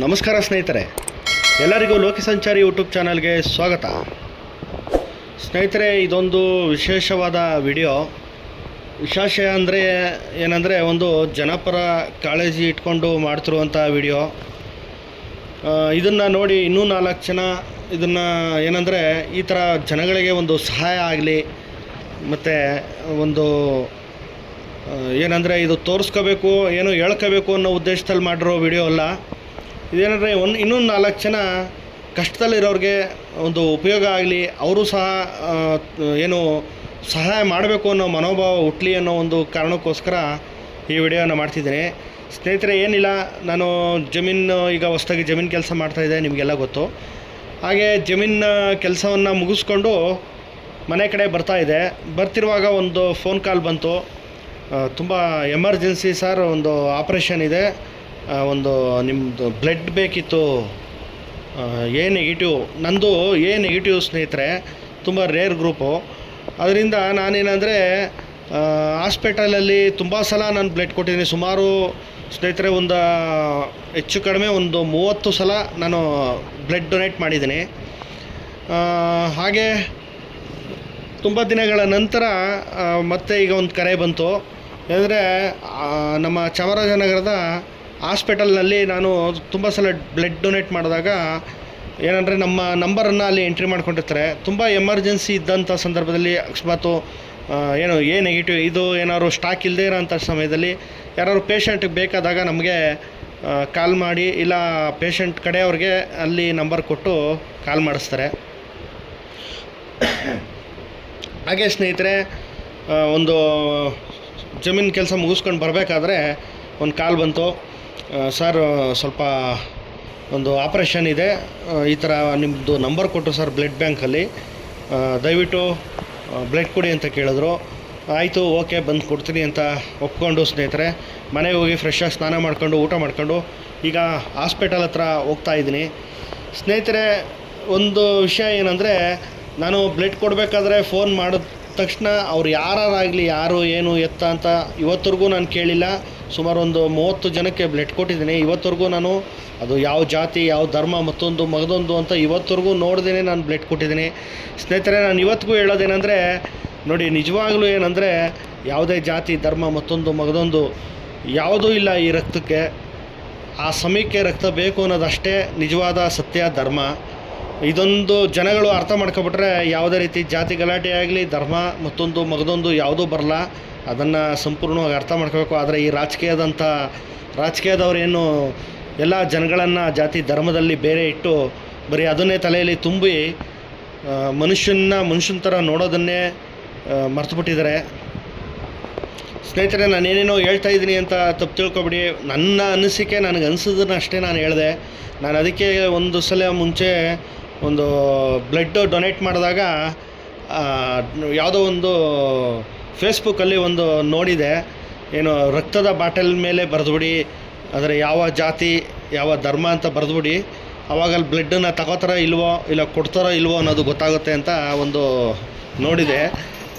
ನಮಸ್ಕಾರ ಸ್ನೇಹಿತರೆ, ಎಲ್ಲರಿಗೂ ಲೋಕ ಸಂಚಾರಿ ಯೂಟ್ಯೂಬ್ ಚಾನಲ್ಗೆ ಸ್ವಾಗತ. ಸ್ನೇಹಿತರೆ, ಇದೊಂದು ವಿಶೇಷವಾದ ವಿಡಿಯೋ. ವಿಶೇಷ ಅಂದರೆ ಏನಂದರೆ, ಒಂದು ಜನಪರ ಕಾಳಜಿ ಇಟ್ಕೊಂಡು ಮಾಡ್ತಿರುವಂಥ ವಿಡಿಯೋ. ಇದನ್ನು ನೋಡಿ ಇನ್ನೂ 4 ಜನ ಇದನ್ನು ಏನಂದರೆ ಈ ಥರ ಜನಗಳಿಗೆ ಒಂದು ಸಹಾಯ ಆಗಲಿ, ಮತ್ತು ಒಂದು ಏನಂದರೆ ಇದು ತೋರಿಸ್ಕೋಬೇಕು, ಏನೋ ಹೇಳ್ಕೋಬೇಕು ಅನ್ನೋ ಉದ್ದೇಶದಲ್ಲಿ ಮಾಡಿರೋ ವಿಡಿಯೋ ಅಲ್ಲ. ಇದೇನಂದರೆ ಇನ್ನೂ 4 ಜನ ಕಷ್ಟದಲ್ಲಿರೋರಿಗೆ ಒಂದು ಉಪಯೋಗ ಆಗಲಿ, ಅವರು ಸಹ ಏನು ಸಹಾಯ ಮಾಡಬೇಕು ಅನ್ನೋ ಮನೋಭಾವ ಹುಟ್ಟಲಿ ಅನ್ನೋ ಒಂದು ಕಾರಣಕ್ಕೋಸ್ಕರ ಈ ವಿಡಿಯೋನ ಮಾಡ್ತಿದ್ದೀನಿ. ಸ್ನೇಹಿತರೆ, ಏನಿಲ್ಲ, ನಾನು ಈಗ ಹೊಸದಾಗಿ ಜಮೀನು ಕೆಲಸ ಮಾಡ್ತಾಯಿದ್ದೆ, ನಿಮಗೆಲ್ಲ ಗೊತ್ತು. ಹಾಗೆ ಜಮೀನು ಕೆಲಸವನ್ನು ಮುಗಿಸ್ಕೊಂಡು ಮನೆ ಕಡೆ ಬರ್ತಿರುವಾಗ ಒಂದು ಫೋನ್ ಕಾಲ್ ಬಂತು. ತುಂಬ ಎಮರ್ಜೆನ್ಸಿ ಸರ್, ಒಂದು ಆಪ್ರೇಷನ್ ಇದೆ, ಒಂದು ನಿಮ್ಮದು ಬ್ಲಡ್ ಬೇಕಿತ್ತು, ಎ ನೆಗೆಟಿವ್. ನಂದು ಎ ನೆಗೆಟಿವ್ ಸ್ನೇಹಿತರೆ, ತುಂಬ ರೇರ್ ಗ್ರೂಪು. ಅದರಿಂದ ನಾನೇನಂದರೆ ಹಾಸ್ಪಿಟಲಲ್ಲಿ ತುಂಬ ಸಲ ನಾನು ಬ್ಲಡ್ ಕೊಟ್ಟಿದ್ದೀನಿ. ಸುಮಾರು ಸ್ನೇಹಿತರೆ ಒಂದು ಹೆಚ್ಚು ಕಡಿಮೆ ಒಂದು 30 ಸಲ ನಾನು ಬ್ಲಡ್ ಡೊನೇಟ್ ಮಾಡಿದ್ದೀನಿ. ಹಾಗೆ ತುಂಬ ದಿನಗಳ ನಂತರ ಮತ್ತೆ ಈಗ ಒಂದು ಕರೆ ಬಂತು. ಅಂದರೆ ನಮ್ಮ ಚಾಮರಾಜನಗರದ ಹಾಸ್ಪಿಟಲ್ನಲ್ಲಿ ನಾನು ತುಂಬ ಸಲ ಬ್ಲಡ್ ಡೊನೇಟ್ ಮಾಡಿದಾಗ ಏನಂದರೆ ನಮ್ಮ ನಂಬರನ್ನು ಅಲ್ಲಿ ಎಂಟ್ರಿ ಮಾಡ್ಕೊಂಡಿರ್ತಾರೆ. ತುಂಬ ಎಮರ್ಜೆನ್ಸಿ ಇದ್ದಂಥ ಸಂದರ್ಭದಲ್ಲಿ ಅಕಸ್ಮಾತು ಏನು ಎ ನೆಗೆಟಿವ್ ಇದು ಏನಾದ್ರು ಸ್ಟಾಕ್ ಇಲ್ಲದೇ ಇರೋಂಥ ಸಮಯದಲ್ಲಿ ಯಾರು ಪೇಷಂಟಿಗೆ ಬೇಕಾದಾಗ ನಮಗೆ ಕಾಲ್ ಮಾಡಿ, ಇಲ್ಲ ಪೇಷಂಟ್ ಕಡೆಯವ್ರಿಗೆ ಅಲ್ಲಿ ನಂಬರ್ ಕೊಟ್ಟು ಕಾಲ್ ಮಾಡಿಸ್ತಾರೆ. ಹಾಗೆ ಸ್ನೇಹಿತರೆ, ಒಂದು ಜಮೀನು ಕೆಲಸ ಮುಗಿಸ್ಕೊಂಡು ಬರಬೇಕಾದ್ರೆ ಒಂದು ಕಾಲ್ ಬಂತು. ಸರ್, ಸ್ವಲ್ಪ ಒಂದು ಆಪ್ರೇಷನ್ ಇದೆ, ಈ ಥರ ನಿಮ್ಮದು ನಂಬರ್ ಕೊಟ್ಟು ಸರ್ ಬ್ಲಡ್ ಬ್ಯಾಂಕಲ್ಲಿ, ದಯವಿಟ್ಟು ಬ್ಲಡ್ ಕೊಡಿ ಅಂತ ಕೇಳಿದ್ರು. ಆಯಿತು, ಓಕೆ, ಬಂದು ಕೊಡ್ತೀನಿ ಅಂತ ಒಪ್ಕೊಂಡು ಸ್ನೇಹಿತರೆ ಮನೆಗೆ ಹೋಗಿ ಫ್ರೆಶ್ಶಾಗಿ ಸ್ನಾನ ಮಾಡ್ಕೊಂಡು ಊಟ ಮಾಡ್ಕೊಂಡು ಈಗ ಹಾಸ್ಪಿಟಲ್ ಹತ್ರ ಹೋಗ್ತಾಯಿದ್ದೀನಿ. ಸ್ನೇಹಿತರೆ, ಒಂದು ವಿಷಯ ಏನಂದರೆ, ನಾನು ಬ್ಲಡ್ ಕೊಡಬೇಕಾದ್ರೆ ಫೋನ್ ಮಾಡಿದ ತಕ್ಷಣ ಅವ್ರು ಯಾರಾಗಲಿ, ಯಾರು ಏನು ಎತ್ತ ಅಂತ ಇವತ್ತರೆಗೂ ನಾನು ಕೇಳಿಲ್ಲ. ಸುಮಾರು ಒಂದು 30 ಜನಕ್ಕೆ ಬ್ಲಡ್ ಕೊಟ್ಟಿದ್ದೀನಿ. ಇವತ್ತರೆಗೂ ನಾನು ಅದು ಯಾವ ಜಾತಿ, ಯಾವ ಧರ್ಮ, ಮಗದೊಂದು ಅಂತ ಇವತ್ತರೆಗೂ ನೋಡ್ದೇ ನಾನು ಬ್ಲಡ್ ಕೊಟ್ಟಿದ್ದೀನಿ. ಸ್ನೇಹಿತರೆ, ನಾನು ಇವತ್ತಿಗೂ ಹೇಳೋದೇನೆಂದರೆ, ನೋಡಿ, ನಿಜವಾಗ್ಲೂ ಏನಂದರೆ ಯಾವುದೇ ಜಾತಿ, ಧರ್ಮ, ಮಗದೊಂದು ಯಾವುದೂ ಇಲ್ಲ ಈ ರಕ್ತಕ್ಕೆ. ಆ ಸಮಯಕ್ಕೆ ರಕ್ತ ಬೇಕು ಅನ್ನೋದಷ್ಟೇ ನಿಜವಾದ ಸತ್ಯ, ಧರ್ಮ. ಇದೊಂದು ಜನಗಳು ಅರ್ಥ ಮಾಡ್ಕೊಬಿಟ್ರೆ ಯಾವುದೇ ರೀತಿ ಜಾತಿ ಗಲಾಟೆ ಆಗಲಿ, ಧರ್ಮ ಮಗದೊಂದು ಯಾವುದೂ ಬರಲ್ಲ. ಅದನ್ನು ಸಂಪೂರ್ಣವಾಗಿ ಅರ್ಥ ಮಾಡ್ಕೋಬೇಕು. ಆದರೆ ಈ ರಾಜಕೀಯದವರೇನು ಎಲ್ಲ ಜನಗಳನ್ನು ಜಾತಿ ಧರ್ಮದಲ್ಲಿ ಬೇರೆ ಇಟ್ಟು ಬರೀ ಅದನ್ನೇ ತಲೆಯಲ್ಲಿ ತುಂಬಿ ಮನುಷ್ಯನ ಥರ ನೋಡೋದನ್ನೇ ಮರ್ತುಬಿಟ್ಟಿದ್ದಾರೆ. ಸ್ನೇಹಿತರೆ, ನಾನೇನೇನೋ ಹೇಳ್ತಾ ಇದ್ದೀನಿ ಅಂತ ತಪ್ಪು ತಿಳ್ಕೊಬಿಡಿ. ನನ್ನ ಅನಿಸಿಕೆ, ನನಗೆ ಅನಿಸೋದನ್ನ ಅಷ್ಟೇ ನಾನು ಹೇಳಿದೆ. ನಾನು ಅದಕ್ಕೆ ಒಂದು ಸಲ ಮುಂಚೆ ಒಂದು ಬ್ಲಡ್ ಡೊನೇಟ್ ಮಾಡಿದಾಗ ಯಾವುದೋ ಒಂದು ಫೇಸ್ಬುಕ್ಕಲ್ಲಿ ಒಂದು ನೋಡಿದೆ, ಏನು ರಕ್ತದ ಬಾಟಲ್ ಮೇಲೆ ಬರೆದುಬಿಡಿ, ಆದರೆ ಯಾವ ಜಾತಿ ಯಾವ ಧರ್ಮ ಅಂತ ಬರೆದುಬಿಡಿ, ಆವಾಗ ಅಲ್ಲಿ ಬ್ಲಡ್ಡನ್ನು ತಗೋತಾರೋ ಇಲ್ವೋ, ಇಲ್ಲ ಕೊಡ್ತಾರೋ ಇಲ್ವೋ ಅನ್ನೋದು ಗೊತ್ತಾಗುತ್ತೆ ಅಂತ ಒಂದು ನೋಡಿದೆ.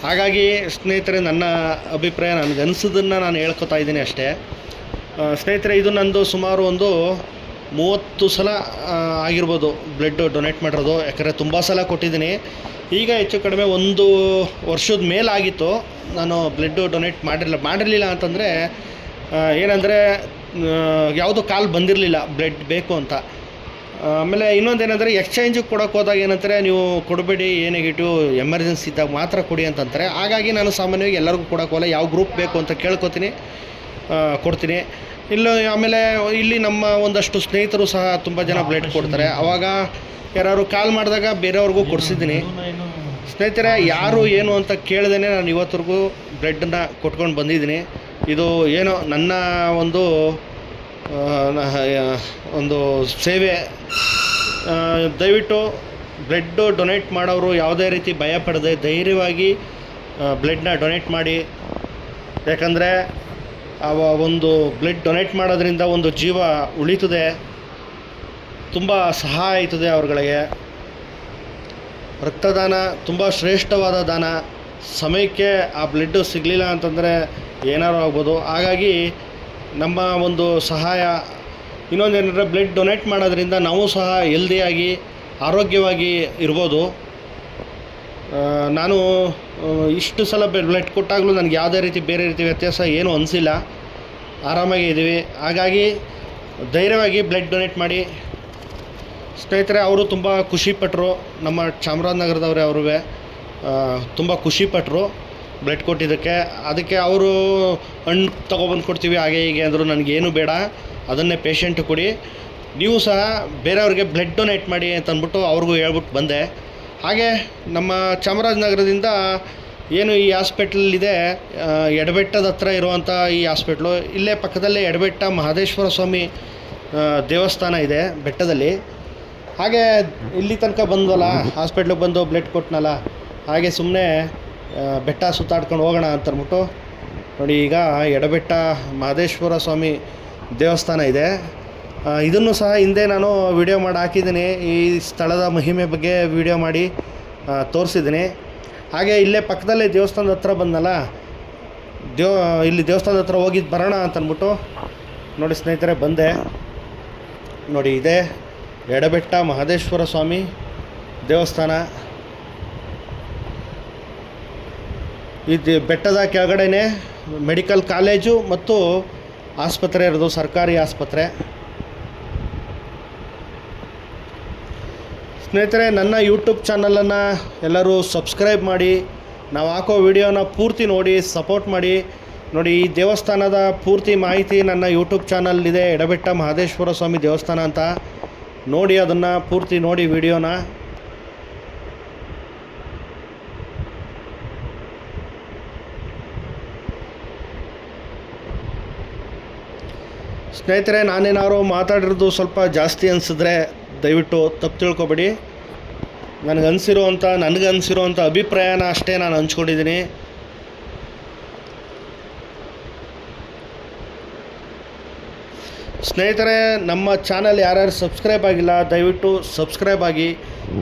ಹಾಗಾಗಿ ಸ್ನೇಹಿತರೆ, ನನ್ನ ಅಭಿಪ್ರಾಯ, ನನಗೆ ಅನಿಸೋದನ್ನು ನಾನು ಹೇಳ್ಕೊತಾ ಇದ್ದೀನಿ ಅಷ್ಟೇ. ಸ್ನೇಹಿತರೆ, ಇದು ನಂದು ಸುಮಾರು ಒಂದು 30 ಸಲ ಆಗಿರ್ಬೋದು ಬ್ಲಡ್ ಡೊನೇಟ್ ಮಾಡಿರೋದು. ಯಾಕಂದರೆ ತುಂಬ ಸಲ ಕೊಟ್ಟಿದ್ದೀನಿ. ಈಗ ಹೆಚ್ಚು ಕಡಿಮೆ 1 ವರ್ಷದ ಮೇಲಾಗಿತ್ತು ನಾನು ಬ್ಲಡ್ ಡೊನೇಟ್ ಮಾಡಿರಲಿಲ್ಲ ಅಂತಂದರೆ, ಏನಂದರೆ ಯಾವುದೋ ಕಾಲ್ ಬಂದಿರಲಿಲ್ಲ ಬ್ಲಡ್ ಬೇಕು ಅಂತ. ಆಮೇಲೆ ಇನ್ನೊಂದೇನೆಂದರೆ, ಎಕ್ಸ್ಚೇಂಜಿಗೆ ಕೊಡೋಕೆ ಹೋದಾಗ ಏನಂತಾರೆ, ನೀವು ಕೊಡಬೇಡಿ, ಎ ನೆಗೆಟಿವ್, ಎಮರ್ಜೆನ್ಸಿ ಇದ್ದಾಗ ಮಾತ್ರ ಕೊಡಿ ಅಂತಂತಾರೆ. ಹಾಗಾಗಿ ನಾನು ಸಾಮಾನ್ಯವಾಗಿ ಎಲ್ಲರಿಗೂ ಕೊಡೋಕ್ಕೋಲ್ಲ, ಯಾವ ಗ್ರೂಪ್ ಬೇಕು ಅಂತ ಕೇಳ್ಕೊತೀನಿ, ಕೊಡ್ತೀನಿ. ಆಮೇಲೆ ಇಲ್ಲಿ ನಮ್ಮ ಒಂದಷ್ಟು ಸ್ನೇಹಿತರು ಸಹ ತುಂಬ ಜನ ಬ್ಲಡ್ ಕೊಡ್ತಾರೆ. ಆವಾಗ ಯಾರು ಕಾಲ್ ಮಾಡಿದಾಗ ಬೇರೆಯವ್ರಿಗೂ ಕೊಡಿಸಿದ್ದೀನಿ. ಸ್ನೇಹಿತರೆ, ಯಾರು ಏನು ಅಂತ ಕೇಳ್ದೇ ನಾನು ಇವತ್ತರೆಗೂ ಬ್ಲಡ್ಡನ್ನು ಕೊಟ್ಕೊಂಡು ಬಂದಿದ್ದೀನಿ. ಇದು ಏನೋ ನನ್ನ ಒಂದು ಸೇವೆ. ದಯವಿಟ್ಟು ಬ್ಲಡ್ ಡೊನೇಟ್ ಮಾಡೋರು ಯಾವುದೇ ರೀತಿ ಭಯ ಪಡದೆ ಧೈರ್ಯವಾಗಿ ಬ್ಲಡ್ನ ಡೊನೇಟ್ ಮಾಡಿ. ಯಾಕಂದರೆ ಒಂದು ಬ್ಲಡ್ ಡೊನೇಟ್ ಮಾಡೋದ್ರಿಂದ ಒಂದು ಜೀವ ಉಳಿತದೆ, ತುಂಬ ಸಹಾಯ ಆಯ್ತದೆ ಅವ್ರುಗಳಿಗೆ. ರಕ್ತದಾನ ತುಂಬ ಶ್ರೇಷ್ಠವಾದ ದಾನ. ಸಮಯಕ್ಕೆ ಆ ಬ್ಲಡ್ಡು ಸಿಗಲಿಲ್ಲ ಅಂತಂದರೆ ಏನಾರು ಆಗ್ಬೋದು. ಹಾಗಾಗಿ ನಮ್ಮ ಒಂದು ಸಹಾಯ ಇನ್ನೊಂದೇನೆಂದರೆ ಬ್ಲಡ್ ಡೊನೇಟ್ ಮಾಡೋದ್ರಿಂದ ನಾವು ಸಹ ಹೆಲ್ದಿಯಾಗಿ ಆರೋಗ್ಯವಾಗಿ ಇರ್ಬೋದು. ನಾನು ಇಷ್ಟು ಸಲ ಬ್ಲಡ್ ಕೊಟ್ಟಾಗಲೂ ನನಗೆ ಯಾವುದೇ ರೀತಿ ಬೇರೆ ರೀತಿ ವ್ಯತ್ಯಾಸ ಏನೂ ಅನಿಸಿಲ್ಲ, ಆರಾಮಾಗಿ ಇದ್ದೀವಿ. ಹಾಗಾಗಿ ಧೈರ್ಯವಾಗಿ ಬ್ಲಡ್ ಡೊನೇಟ್ ಮಾಡಿ ಸ್ನೇಹಿತರೆ. ಅವರು ತುಂಬ ಖುಷಿಪಟ್ಟರು, ನಮ್ಮ ಚಾಮರಾಜನಗರದವರೇ ಅವರು ತುಂಬ ಖುಷಿಪಟ್ಟರು ಬ್ಲಡ್ ಕೊಟ್ಟಿದ್ದಕ್ಕೆ. ಅದಕ್ಕೆ ಅವರು ಹಣ್ಣು ತೊಗೊಬಂದು ಕೊಡ್ತೀವಿ ಹಾಗೆ ಹೀಗೆ ಅಂದರು. ನನಗೇನು ಬೇಡ, ಅದನ್ನೇ ಪೇಷಂಟ್ ಕೊಡಿ, ನೀವು ಸಹ ಬೇರೆಯವ್ರಿಗೆ ಬ್ಲಡ್ ಡೊನೇಟ್ ಮಾಡಿ ಅಂತ ಅಂದ್ಬಿಟ್ಟು ಅವ್ರಿಗೂ ಹೇಳ್ಬಿಟ್ಟು ಬಂದೆ. ಹಾಗೆ ನಮ್ಮ ಚಾಮರಾಜನಗರದಿಂದ ಏನು ಈ ಹಾಸ್ಪಿಟ್ಲಿದೆ, ಎಡಬೆಟ್ಟದ ಹತ್ರ ಇರುವಂಥ ಈ ಹಾಸ್ಪಿಟ್ಲು, ಇಲ್ಲೇ ಪಕ್ಕದಲ್ಲೇ ಎಡಬೆಟ್ಟ ಮಹದೇಶ್ವರ ಸ್ವಾಮಿ ದೇವಸ್ಥಾನ ಇದೆ ಬೆಟ್ಟದಲ್ಲಿ. ಹಾಗೆ ಇಲ್ಲಿ ತನಕ ಬಂದವಲ್ಲ, ಹಾಸ್ಪಿಟ್ಲಿಗೆ ಬಂದು ಬ್ಲಡ್ ಕೊಟ್ಟನಲ್ಲ, ಹಾಗೆ ಸುಮ್ಮನೆ ಬೆಟ್ಟ ಸುತ್ತಾಡ್ಕೊಂಡು ಹೋಗೋಣ ಅಂತ ಅಂದ್ಬಿಟ್ಟು ನೋಡಿ, ಈಗ ಎಡಬೆಟ್ಟ ಮಹದೇಶ್ವರ ಸ್ವಾಮಿ ದೇವಸ್ಥಾನ ಇದೆ. ಇದನ್ನು ಸಹ ಹಿಂದೆ ನಾನು ವಿಡಿಯೋ ಮಾಡಿ ಹಾಕಿದ್ದೀನಿ, ಈ ಸ್ಥಳದ ಮಹಿಮೆ ಬಗ್ಗೆ ವಿಡಿಯೋ ಮಾಡಿ ತೋರಿಸಿದ್ದೀನಿ. ಹಾಗೆ ಇಲ್ಲೇ ಪಕ್ಕದಲ್ಲೇ ದೇವಸ್ಥಾನದ ಹತ್ರ ಬಂದನಲ್ಲ, ಇಲ್ಲಿ ದೇವಸ್ಥಾನದ ಹತ್ರ ಹೋಗಿದ್ದು ಬರೋಣ ಅಂತ ಅಂದ್ಬಿಟ್ಟು ನೋಡಿ ಸ್ನೇಹಿತರೆ ಬಂದೆ. ನೋಡಿ ಇದೆ ಎಡಬೆಟ್ಟ ಮಹದೇಶ್ವರ ಸ್ವಾಮಿ ದೇವಸ್ಥಾನ. ಈ ಬೆಟ್ಟದ ಕೆಳಗಡೆನೇ ಮೆಡಿಕಲ್ ಕಾಲೇಜು ಮತ್ತು ಆಸ್ಪತ್ರೆ ಇರೋದು, ಸರ್ಕಾರಿ ಆಸ್ಪತ್ರೆ. ಸ್ನೇಹಿತರೆ, ನನ್ನ ಯೂಟ್ಯೂಬ್ ಚಾನಲನ್ನು ಎಲ್ಲರೂ ಸಬ್ಸ್ಕ್ರೈಬ್ ಮಾಡಿ, ನಾವು ಹಾಕೋ ವಿಡಿಯೋನ ಪೂರ್ತಿ ನೋಡಿ ಸಪೋರ್ಟ್ ಮಾಡಿ. ನೋಡಿ, ಈ ದೇವಸ್ಥಾನದ ಪೂರ್ತಿ ಮಾಹಿತಿ ನನ್ನ ಯೂಟ್ಯೂಬ್ ಚಾನಲ್ಲಿದೆ, ಎಡಬೆಟ್ಟ ಮಹದೇಶ್ವರ ಸ್ವಾಮಿ ದೇವಸ್ಥಾನ ಅಂತ. ನೋಡಿ, ಅದನ್ನು ಪೂರ್ತಿ ನೋಡಿ ವಿಡಿಯೋನ. ಸ್ನೇಹಿತರೆ, ನಾನೇನಾದ್ರು ಮಾತಾಡಿರೋದು ಸ್ವಲ್ಪ ಜಾಸ್ತಿ ಅನಿಸಿದ್ರೆ ದಯವಿಟ್ಟು ತಪ್ಪು ತಿಳ್ಕೊಬೇಡಿ. ನನಗನ್ಸಿರೋವಂಥ ಅಭಿಪ್ರಾಯನ ಅಷ್ಟೇ ನಾನು ಹಂಚ್ಕೊಂಡಿದ್ದೀನಿ. ಸ್ನೇಹಿತರೆ, ನಮ್ಮ ಚಾನಲ್ ಯಾರ್ಯಾರು ಸಬ್ಸ್ಕ್ರೈಬ್ ಆಗಿಲ್ಲ ದಯವಿಟ್ಟು ಸಬ್ಸ್ಕ್ರೈಬ್ ಆಗಿ,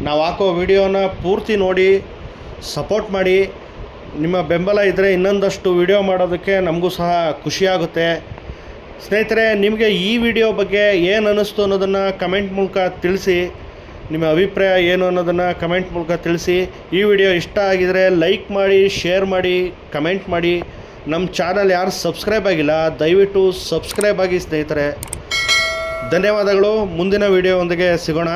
ನಾವು ಹಾಕೋ ವಿಡಿಯೋನ ಪೂರ್ತಿ ನೋಡಿ ಸಪೋರ್ಟ್ ಮಾಡಿ. ನಿಮ್ಮ ಬೆಂಬಲ ಇದ್ದರೆ ಇನ್ನೊಂದಷ್ಟು ವಿಡಿಯೋ ಮಾಡೋದಕ್ಕೆ ನಮಗೂ ಸಹ ಖುಷಿಯಾಗುತ್ತೆ. ಸ್ನೇಹಿತರೆ, ನಿಮಗೆ ಈ ವಿಡಿಯೋ ಬಗ್ಗೆ ಏನು ಅನ್ನಿಸ್ತು ಅನ್ನೋದನ್ನು ಕಮೆಂಟ್ ಮೂಲಕ ತಿಳಿಸಿ. ನಿಮ್ಮ ಅಭಿಪ್ರಾಯ ಏನು ಅನ್ನೋದನ್ನು ಕಮೆಂಟ್ ಮೂಲಕ ತಿಳಿಸಿ. ಈ ವಿಡಿಯೋ ಇಷ್ಟ ಆಗಿದರೆ ಲೈಕ್ ಮಾಡಿ, ಶೇರ್ ಮಾಡಿ, ಕಮೆಂಟ್ ಮಾಡಿ. ನಮ್ಮ ಚಾನಲ್ ಯಾರು ಸಬ್ಸ್ಕ್ರೈಬ್ ಆಗಿಲ್ಲ ದಯವಿಟ್ಟು ಸಬ್ಸ್ಕ್ರೈಬ್ ಆಗಿ ಸ್ನೇಹಿತರೆ. ಧನ್ಯವಾದಗಳು. ಮುಂದಿನ ವಿಡಿಯೋದೊಂದಿಗೆ ಸಿಗೋಣ.